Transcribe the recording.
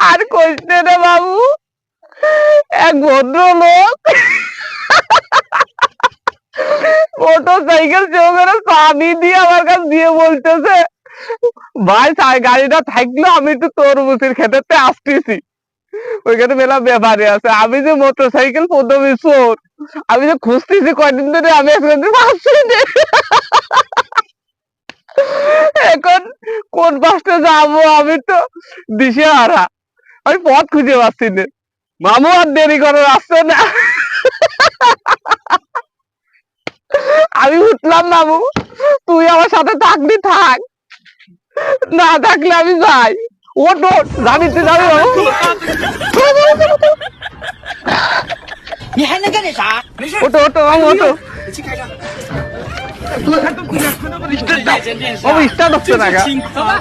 আর কইতে রে বাবু, এক ভদ্রলোক মোটরসাইকেল চোখের চাবি দিয়ে আমার কাছে দিয়ে বলতেছে, ভাই গাড়িটা থাকলো আমি একটু তরমুজের খেতে আসতেছি, ওইখানে মেলা ব্যাপারে আছে। আমি যে মোটরসাইকেল প্রথমে চোর, আমি যে খুঁজতেছি কয়দিন ধরে, আমি একদিন পাচ্ছি না। এখন কোন পাশে যাবো আমি তো দিশেহারা, আমি পথ খুঁজে পাচ্ছি না। মামু আর দেরি করার আসছে না। আমি উঠলাম, মামু তুই আমার সাথে থাকবি থাক, না থাকলে আমি যাই। ওঠ ওঠ, যাবি তুই যাবি।你还能干点啥？没事。 ওঠো ওঠো মামু ওঠো। 你去开车。 বাবু স্টার্ট হচ্ছে না গা।走吧。